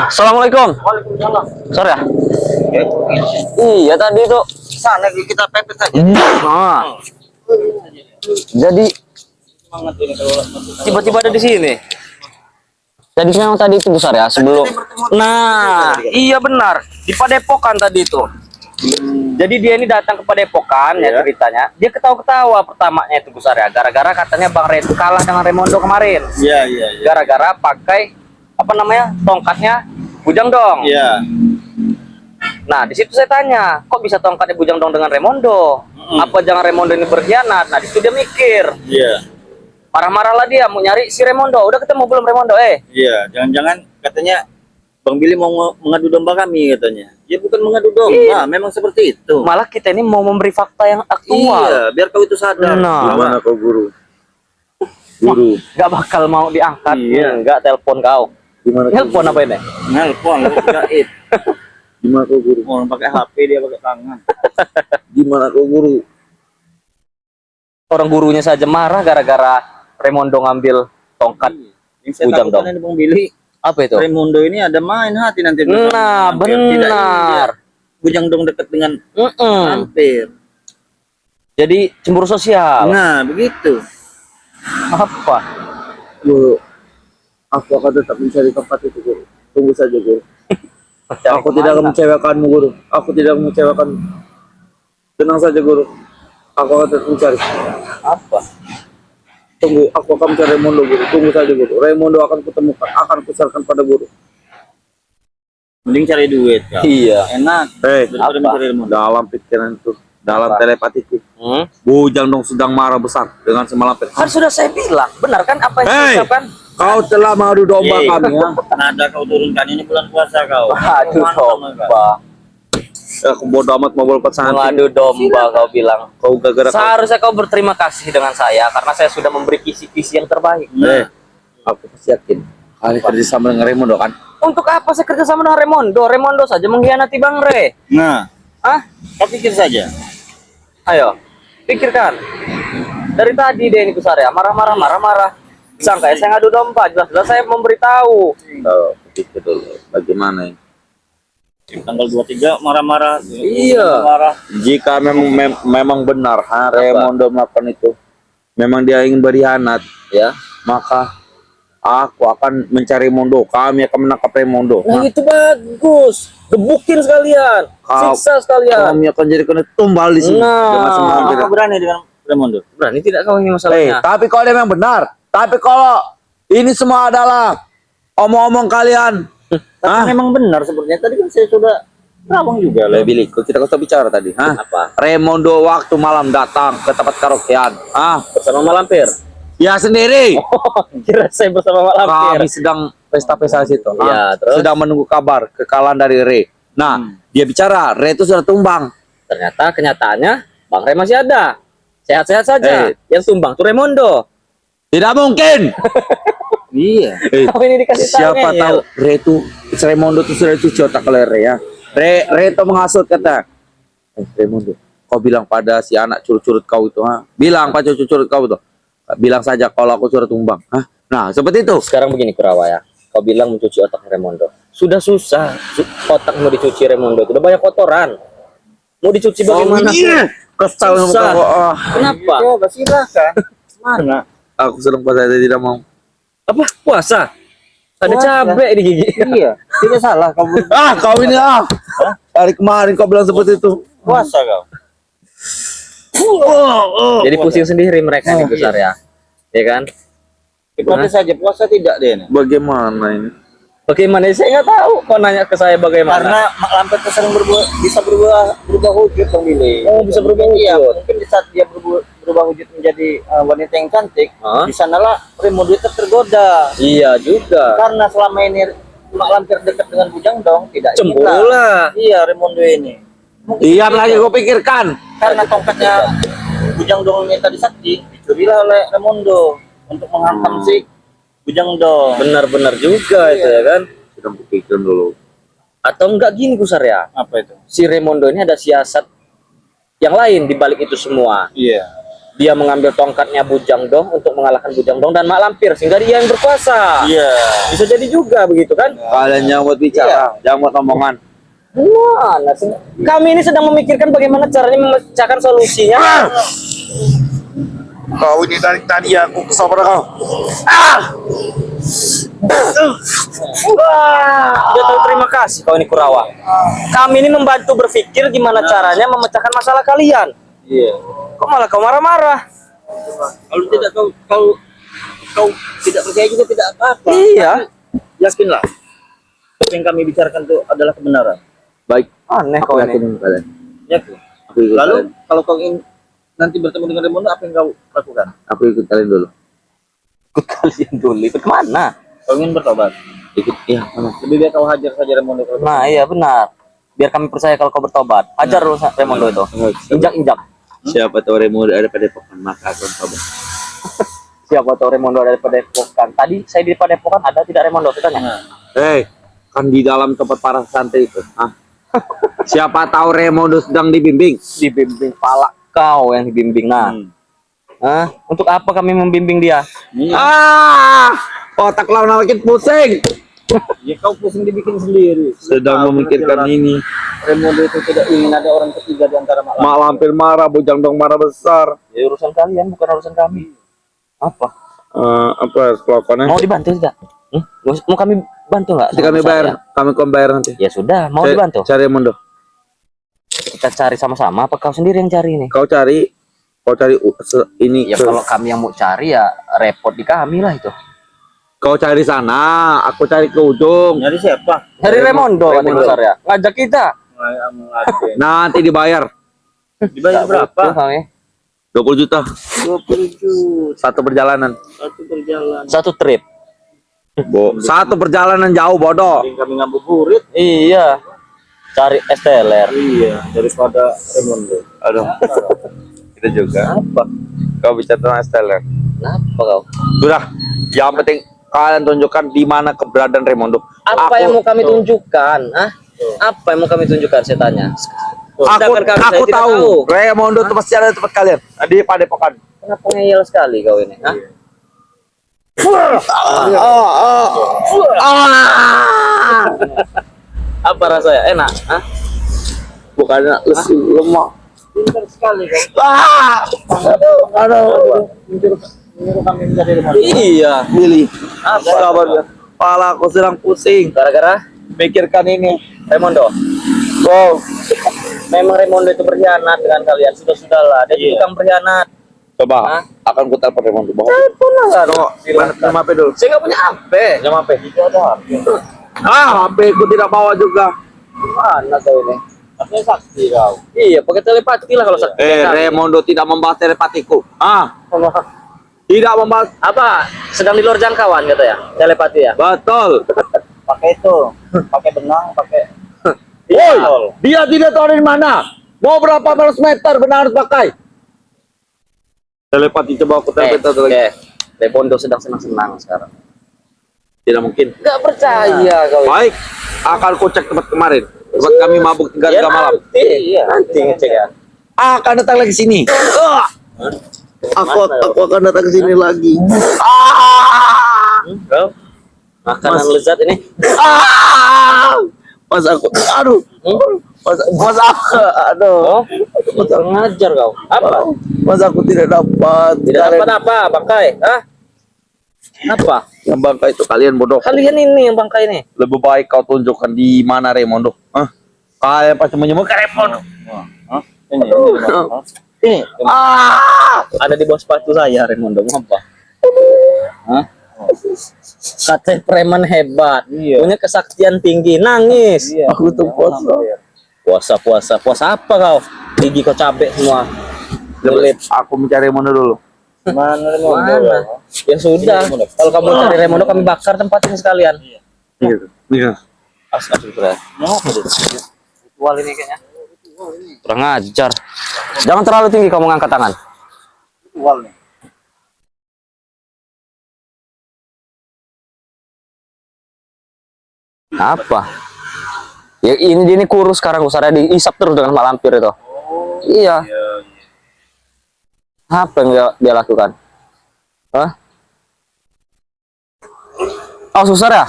Assalamualaikum. Waalaikumsalam. Sore ya? Iya tadi tuh. Sana kita pepet saja. Nah, jadi Semangat ini kalau tiba-tiba ada di sini. Jadi memang tadi itu besar ya sebelum. Nah, iya benar di Padepokan tadi itu. Jadi dia ini datang ke Padepokan ya ceritanya. Dia ketawa-ketawa pertamanya itu besar ya. Gara-gara katanya Bang Re itu kalah dengan Raimondo kemarin. Iya, iya, iya. Gara-gara pakai apa namanya tongkatnya Bujang Dong. Iya. Nah, di situ saya tanya, kok bisa tongkatnya Bujang Dong dengan Raimondo? Apa jangan Raimondo ini berkhianat? Nah, di situ dia mikir. Iya. Marah-marahlah dia mau nyari si Raimondo. Udah ketemu belum Raimondo? Iya, jangan-jangan katanya Bang Billy mau mengadu domba kami katanya. Ya bukan mengadu domba, memang seperti itu. Malah kita ini mau memberi fakta yang aktual. Iya, biar kau itu sadar. Nah. Gimana kau guru? Guru. Gak bakal mau diangkat. Iya. Enggak telepon kau. Gimana? Telepon apa ini? Nelpon, gaib. Gimana kau guru? Orang pakai HP dia pakai tangan. Gimana kau guru? Orang gurunya saja marah gara-gara Raimondo ngambil tongkat. Yang saya Bujang takutkan Dong. ini Bang Billy. Apa itu? Raimondo ini ada main hati nanti. Nah, Hampir. Tidak ingin dia benar. Bujang Dong dekat dengan hampir. Jadi cemburu sosial. Nah, begitu. Apa? Guru, aku akan tetap mencari tempat itu, Guru. Tunggu saja, Guru. Aku tidak akan mengecewakanmu, Guru. Aku tidak mengecewakanmu. Tenang saja, Guru. Aku akan tetap mencari. Apa? Tunggu, aku akan mencari Raimondo, Guru. Tunggu saja, Guru. Raimondo akan kutemukan, akan kuserahkan pada Guru. Mending cari duit, Kak. Iya. Enak. Daripada mencari Raimondo. Dalam pikiran itu, dalam telepatiku, Bujang Dong sedang marah besar dengan semalam. Kan sudah saya bilang, benar kan apa yang saya ucapkan? Kau telah mengadu domba kami ya. Nada kau turunkan ini bulan puasa kau. Aduh domba. Aku bodo amat mau berbuat sangat. Mengadu domba kau bilang. Kau gara-gara Seharusnya kau berterima kasih dengan saya karena saya sudah memberi kisi-kisi yang terbaik. aku pasti yakin kali kerja sama dengan Raimondo kan. Untuk apa saya kerja sama dengan Raimondo? Raimondo saja mengkhianati Bang Re. Nah, Ah, kau pikir saja. ayo pikirkan. Dari tadi dia ini besar ya, marah-marah. Sangka ya saya ngadu domba, jelas-jelas saya memberitahu. Tahu pikir dulu bagaimana ini. Tanggal 23 marah-marah. Iya. Marah. Jika memang benar Raimondo melakukan itu, memang dia ingin berkhianat ya, maka aku akan mencari Raimondo. Kami akan menangkap Raimondo. Nah, itu bagus. Gebukin sekalian, siksa sekalian. Kami akan jadikan itu tumbal di sini. Dengan semangat Kau kita. berani dengan Raimondo? Berani tidak kau ini masalahnya? Tapi kalau dia memang benar, tapi kalau ini semua adalah omong-omong kalian, Tapi memang benar sepertinya. Tadi kan saya sudah ngomong juga lah. Billy, kita kau bicara tadi, Apa? Raimondo waktu malam datang ke tempat karaokean, Bersama Malampir. ya sendiri. Kira saya bersama Malampir. Kami sedang pesta-pesta di situ. Iya, terus? Sedang menunggu kabar kekalahan dari Re. Nah, dia bicara, Re itu sudah tumbang. Ternyata kenyataannya Bang Re masih ada. Sehat-sehat saja. Yang tumbang tuh Raimondo. Tidak mungkin. Iya. Kau ini dikasih Siapa tanya, tahu Re itu Raimondo itu sudah dicuci otak oleh Re ya. Re itu menghasut kata. Raimondo, kau bilang pada si anak curut-curut kau itu, bilang pada curut-curut kau itu. Bilang saja kalau aku sudah tumbang. Nah, seperti itu. Sekarang begini Kurawa ya. Kau bilang mencuci otak Raimondo. Sudah susah. Otak mau dicuci Raimondo. Udah banyak kotoran. Mau dicuci bagaimana? Kesal sama Susah. kau. Kenapa? Coba silakan. Mana? Aku sedang puasa tidak mau. Apa? Puasa? Ada Puasa. cabai di gigi. Iya, tidak salah kau Kau ini dari kemarin kau bilang seperti itu. puasa kau. Jadi pusing sendiri mereka nih besar ya. Ya kan? Ikuti saja puasa tidak deh. Bagaimana ini? Bagaimana? Saya nggak tahu. Kau nanya ke saya bagaimana? Karena Mak Lampir itu sering bisa berubah wujud Bang Billy. Oh, bisa berubah Iya, wujud. mungkin di saat dia berubah wujud menjadi wanita yang cantik, Hah? di sanalah Raimondo itu tergoda. Iya juga. Karena selama ini Mak Lampir dekat dengan Bujang Dong, tidak Cemburu ingin lah. Iya, Raimondo ini. Mungkin Diam begitu. lagi kau pikirkan. Karena tongkatnya Bujang Dong minta disakti, dicurilah oleh Raimondo untuk menghantam si Bujang Dong. Benar-benar juga itu ya kan? Sedang pikirkan dulu. Atau enggak gini Kusar ya? Apa itu? Si Raimondo ini ada siasat yang lain di balik itu semua. Iya. dia mengambil tongkatnya Bujang Dong untuk mengalahkan Bujang Dong dan Mak Lampir sehingga dia yang berkuasa. Iya. Bisa jadi juga begitu kan? Kalian jangan buat bicara, jangan buat omongan. Mana sih? Kami ini sedang memikirkan bagaimana caranya memecahkan solusinya. Kau ini dari tadi aku kesal pada kau. Dia tahu terima kasih kau ini Kurawa. Kami ini membantu berpikir gimana caranya memecahkan masalah kalian. Iya. Kok malah kau marah-marah? Kalau tidak kau tidak percaya juga tidak apa-apa. Iya. Yakinlah. Apa yang kami bicarakan itu adalah kebenaran. Baik, Aneh aku kau yakin ini. dengan kalian. Yakin. Aku ikut Lalu kalian. kalau kau ingin nanti bertemu dengan Raimondo, apa yang kau lakukan? Aku ikut kalian dulu. Ikut kalian dulu. Ikut kemana? Kau ingin bertobat? Ikut, iya, mana? Lebih baik kau hajar saja Raimondo. Nah iya benar. Biar kami percaya kalau kau bertobat. Hajar dulu Raimondo itu. Injak-injak. Siapa tahu Remo ada pada Padepokan, maka akan coba. Siapa tahu Raimondo ada di Padepokan. Tadi saya di Padepokan ada tidak Raimondo? Tanya. Kan di dalam tempat para santri itu. Siapa tahu Remondo sedang dibimbing. Dibimbing pala kau yang dibimbing. Nah. Untuk apa kami membimbing dia? Otak lawan makin pusing. Ya kau pusing dibikin sendiri. Sedang memikirkan ini. Raimondo itu tidak ingin ada orang ketiga di antara Mak Mak Lampir marah, Bujang Dong marah besar. Ya urusan kalian bukan urusan kami. Apa? Apa kelakuannya? Mau dibantu tidak? Mau kami bantu nggak? Nanti kami bayar, kami bayar nanti. Ya sudah, mau dibantu. Cari Remondo. Kita cari sama-sama. Apa kau sendiri yang cari nih? Kau cari ini. Ya kalau kami yang mau cari ya repot di kami lah itu. Kau cari sana, aku cari ke ujung. Nyari siapa? Dari Raimondo kan Raimondo. besar ya. Ngajak kita. Nanti dibayar Dibayar Tuh, berapa? kami. 20 juta 20 juta. satu perjalanan. Satu perjalanan. Satu trip. Satu perjalanan jauh bodoh. Kami ngabuburit. Iya. Cari STLR. Iya, daripada Raimondo. Aduh. Itu juga. Apa? Kau bicara tentang STLR. Kenapa kau? Sudah. Yang penting kalian tunjukkan di mana keberadaan Remondo. Apa yang mau kami tunjukkan? Apa yang mau kami tunjukkan? Saya tanya. Sedangkan saya Aku tidak tahu. Remondo itu pasti ada di tempat kalian. Di Padepokan. Kenapa ngeyel sekali kau ini? Apa rasanya? Enak? Bukannya lesu lemah. Pintar sekali kau. Aduh. Menyuruh kami menjadi Raimondo. Iya. Billy. Apa? Kabarnya? Kepala aku sedang pusing. Gara-gara Pikirkan ini. Raimondo. Wow. Memang Raimondo itu berkhianat dengan kalian. Sudahlah. Dia juga tukang berkhianat. Coba. Akan ku telepon Remondo. Telepon lah kan. Mana HP dulu? Saya nggak punya HP. Jam HP. Itu ada HP. HP ku tidak bawa juga. Mana kau ini? Tapi sakti kau. Iya, pakai telepati lah kalau sakti. Remondo tidak membahas telepatiku. Tidak membahas. Apa? Sedang di luar jangkauan kata ya? Telepati ya? Betul. Pakai itu. Pakai benang, pakai. Woi, dia tidak tahu dari mana. Mau berapa ratus meter benar harus pakai. Telepati coba aku telepati lagi. Raimondo sedang senang-senang sekarang. Tidak mungkin. Nggak percaya kau. Baik, akan ku cek tempat kemarin. Tempat kami mabuk 3 malam. Nanti ngecek ya. Akan datang lagi sini. Aku akan datang ke sini lagi. Kau? Makanan lezat ini. Mas aku, aduh. Mas aku, aduh. Ngajar kau. Apa? Mas aku tidak dapat. Tidak dapat apa? Bangkai? Apa? Yang bangka itu kalian bodoh. Kalian ini yang bangkai ini. Lebih baik kau tunjukkan di mana Remondo. Kalian pasti menyembuhkan Remondo. Ini. Ada di bawah sepatu saya Raimondo. Apa? Kata preman hebat. Iya. Punya kesaktian tinggi. Nangis. Iya. Aku tuh puasa. Puasa apa kau? Gigi kau cabe semua. Lilit. Aku mencari Remondo dulu. Mana Raimondo? Mana? Ya sudah. Kalau kamu cari Raimondo kami bakar tempat ini sekalian. Iya. Astagfirullah. Ritual ini kayaknya. Kurang ajar. Jangan terlalu tinggi kamu mengangkat tangan. Ritual nih. Apa? Ya ini kurus sekarang usahanya diisap terus dengan Mak Lampir itu. Iya. Apa yang dia lakukan? Hah? Oh, susah ya?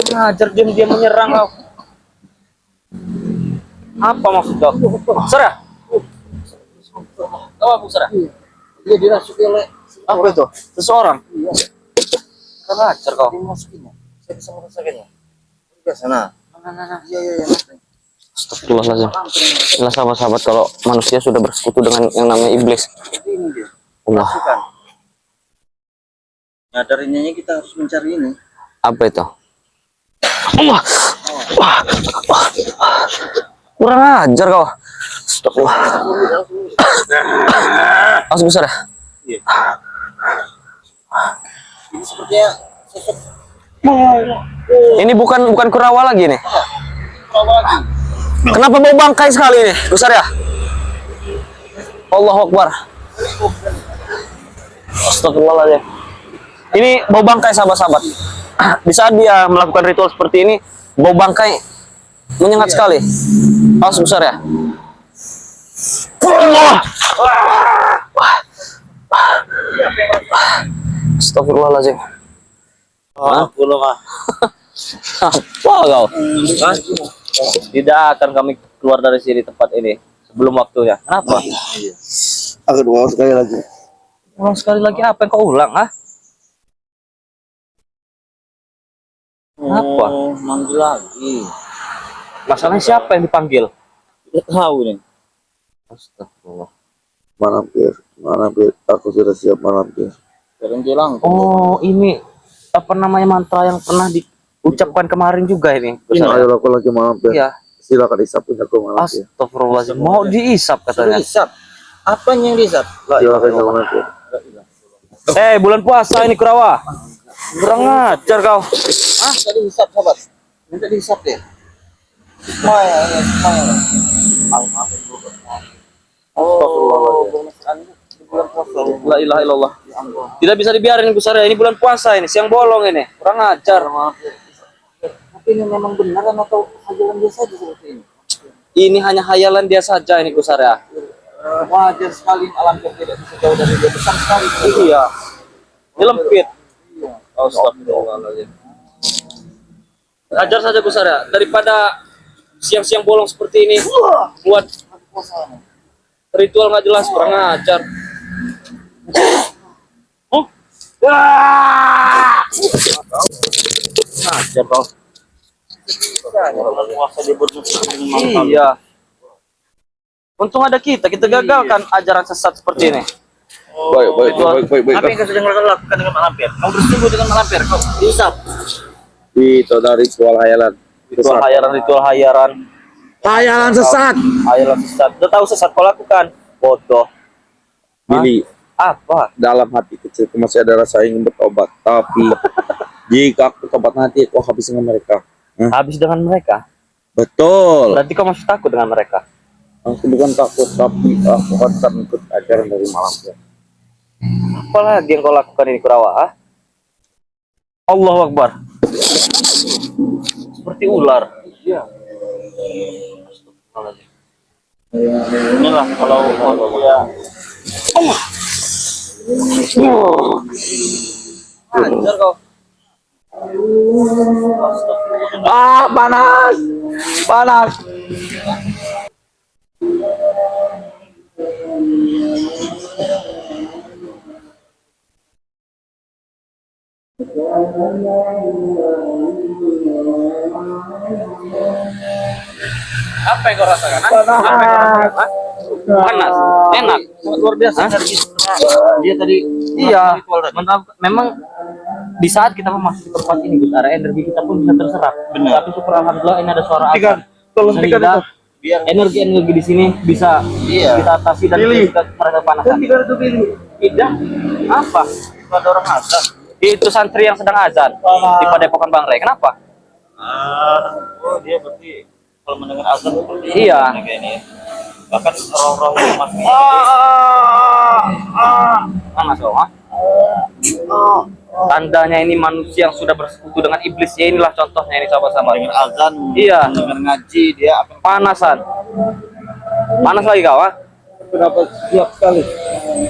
Ngajar dia menyerang kau. Apa maksud kau? Susah ya? Kau apa susah ya? Dia dirasuki oleh Apa itu? Seseorang? Kan ngajar kau. dimasukinnya. Saya bisa merasakannya. Ke sana. Iya. Astagfirullahaladzim. Inilah sahabat-sahabat kalau manusia sudah bersekutu dengan yang namanya iblis. Ini dia. Allah. Masukan. Nyadarinnya kita harus mencari ini. Apa itu? Allah. Wah. Kurang ajar kau. Astagfirullah. Langsung besar ya? Iya. Ini sepertinya sosok Ini bukan Kurawa lagi nih. apa lagi? Kenapa bau bangkai sekali nih? Besar ya? Allahu Akbar. Astagfirullahaladzim. Ini bau bangkai sahabat-sahabat. Di saat dia melakukan ritual seperti ini, bau bangkai menyengat sekali. Langsung besar ya? Allah. Astagfirullahaladzim. Apa kau? Hah? Tidak akan kami keluar dari sini tempat ini sebelum waktunya. Kenapa? Aku doa sekali lagi. Ulang sekali lagi apa yang kau ulang, ah? Apa? Manggil lagi. Masalahnya siapa yang dipanggil? Tidak tahu nih. Astagfirullah. Malampir. Aku sudah siap malampir. Berhenti lang. Oh, ini apa namanya mantra yang pernah diucapkan kemarin juga ini. Ini ayo aku lagi malampir. Iya. Silakan isap punya aku malampir. Astagfirullahaladzim. Mau diisap katanya. Isap. Apa yang diisap? Silakan isap malampir. Bulan puasa ini Kurawa. Kurang ajar kau. Minta dihisap sahabat. Minta dihisap deh. Semuanya. Oh, La ilaha illallah. Tidak bisa dibiarin Gusarya, ini bulan puasa ini, siang bolong ini. Kurang ajar. Tapi ini memang benar atau hayalan dia saja seperti ini? Ini hanya hayalan dia saja ini Gusarya. Wajar sekali alam tidak bisa jauh dari dia, besar sekali. Iya. Ini lempit. Astagfirullahaladzim. Ajar saja Gusarya, daripada siang-siang bolong seperti ini buat ritual nggak jelas, kurang ajar. Oh, ajar kau. Iya. Untung ada kita gagalkan ajaran sesat seperti ini. Baik. Apa yang kau sedang lakukan dengan malampir? Kau bersungguh dengan malampir, kau dihisap. Itu dari ritual hayalan. Ritual hayalan. Hayalan sesat. Hayalan sesat. Udah tahu sesat kau lakukan? Bodoh. Billy, Apa? dalam hati kecilku masih ada rasa ingin bertobat. Tapi jika aku tobat nanti, aku habis dengan mereka. Habis dengan mereka? Betul. Berarti kau masih takut dengan mereka? Aku bukan takut, tapi aku akan tetap ikut ajaran dari malampir. Apalagi yang kau lakukan ini Kurawa? Ah? Allahu Akbar. Seperti ular. Iya. Inilah kalau dia Anjir kau. Panas. Apa yang kau rasakan? Apa yang kau rasakan? Panas, enak, luar biasa energi. Dia tadi iya. Memang di saat kita memasuki tempat ini Gus, area energi kita pun bisa terserap. Benar. Tapi syukur alhamdulillah ini ada suara azan. Tolong Sehingga itu. Biar energi-energi di sini bisa kita atasi dan kita merasa panasan. Tidak. Apa? ada orang azan. Itu santri yang sedang azan di Padepokan Bang Rey. Kenapa? Oh dia berarti kalau mendengar azan seperti ini. Iya. Kayak ini. Bahkan roh-roh yang masih. Mana soal? Tandanya ini manusia yang sudah bersekutu dengan iblis. Ya inilah contohnya ini sahabat-sahabat. Mendengar azan. Iya. Mendengar ngaji dia akan Panasan. Panas lagi kau, ah? Kenapa siap sekali?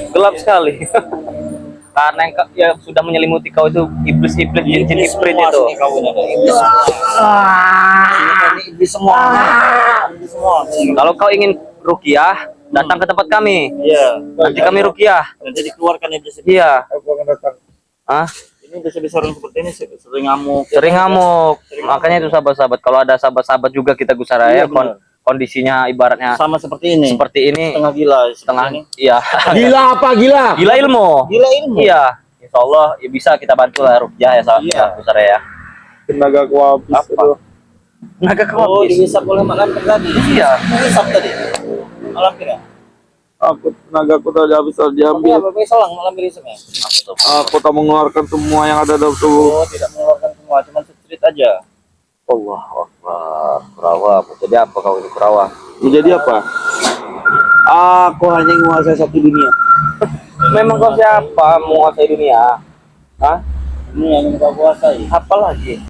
Gelap sekali. Karena yang ya sudah menyelimuti kau itu iblis-iblis jin-jin ifrit itu. Iblis semua. Iblis semua. Kalau kau ingin rukiah, datang ke tempat kami. Iya. Nanti kami rukiah. Nanti dikeluarkan iblis. Iya. Aku akan datang. Ah, Ini besar-besar seperti ini sering ngamuk. sering ngamuk. Makanya itu sahabat-sahabat. Kalau ada sahabat-sahabat juga kita Gusaraya, Iya, benar. kondisinya ibaratnya Sama seperti ini. seperti ini. Setengah gila. Setengah. Ini. Iya. Gila apa gila? Gila ilmu. Gila ilmu. Iya. Insya Allah ya bisa kita bantu lah rukiah ya sahabat Iya. Gusaraya. Tenaga ku habis. Apa? Naga Oh, kewabis. dihisap oleh Mak Lampir tadi. Iya. Dihisap tadi. Mak Lampir ya? Aku tenaga aku tadi habis diambil. Apa selang Mak Lampir hisapnya? Aku tak mengeluarkan semua yang ada dalam tubuh. Oh, tidak mengeluarkan semua, cuma street aja. Allah Akbar. Kurawa. Jadi apa kau ini Kurawa? Menjadi apa? Aku hanya menguasai satu dunia. Memang kau siapa menguasai dunia? Hah? Ini yang kau kuasai. Apa lagi?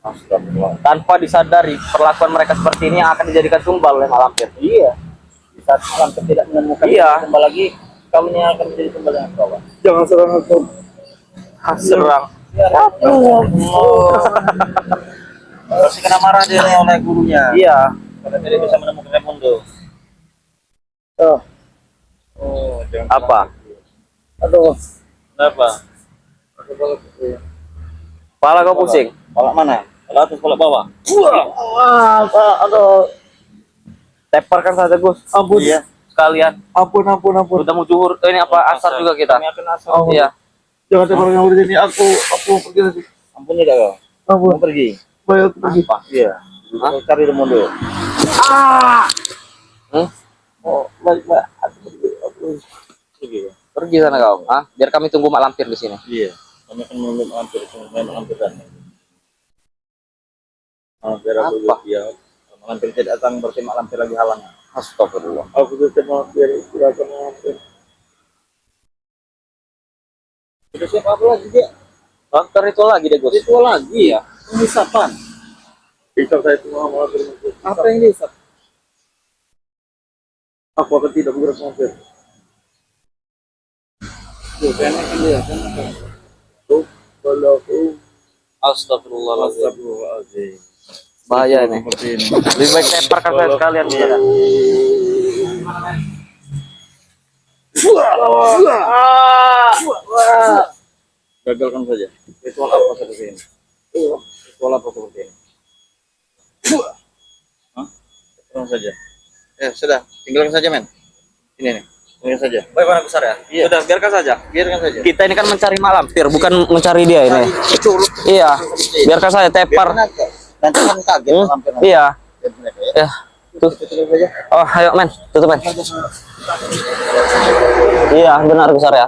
Astagfirullah. Tanpa disadari perlakuan mereka seperti ini akan dijadikan tumbal oleh Mak Lampir. Iya. Di saat Mak Lampir tidak menemukan Iya. tumbal lagi, kamu ini akan menjadi tumbal dengan kawan. Jangan serang aku. Serang. Pasti kena marah dia nih oleh gurunya. Iya. Karena tidak bisa menemukan Raimundo. Oh, Oh, jangan. Apa? aduh. Kenapa? Kepala kau pusing? Kolak mana? Kolak atas, kolak bawah. Aduh. Teparkan saja Gus. Ampun. Iya. Sekalian. Ampun. Udah mau zuhur. Ini apa asar juga kita? Kami akan asar. Oh. Iya. Jangan tebar yang udah ini. Aku pergi nanti. Ampun tidak kau. Ampun. Mau pergi. Baik, aku pergi. Apa? Iya. Hah? Kau cari Raimundo. Oh, baik. Aku pergi. Aku Pergi. Pergi sana kau. Ah, biar kami tunggu Mak Lampir di sini. Iya. Kami akan mengambil Mak Lampir. Mak Lampir dan. Mak Lampir aku Apa? dia. Mak Lampir tidak datang berarti Mak Lampir lagi halangan. Astagfirullah. Aku sudah mampir. Silakan mampir. Sudah siap apa lagi dia? Dokter itu lagi deh Gus. Itu lagi ya. Penghisapan. Hisap saya semua mampir. Apa yang dihisap? Aku akan tidak bergerak mampir. Tuh, kayaknya kan dia. Kalau aku Astagfirullahaladzim. Astagfirullahaladzim. Bahaya ini. Seperti ini. Lebih baik teparkan saya sekalian. Gagalkan saja. Ritual apa seperti ini? Ritual apa seperti ini? Hah? Tinggalkan saja. Ya sudah, tinggalkan saja men. Ini nih, tinggalkan saja. Bagaimana besar ya? Iya. Sudah, biarkan saja. Biarkan saja. Kita ini kan mencari Mak Lampir, bukan mencari dia ini. Iya. Biarkan saya tepar. Biarkan aja. Nanti kan kaget hampir. Iya. Biarkan aja ya. Ya. Tuh. Tinggalkan saja. Oh, ayo men, tutup men. Iya, benar besar ya.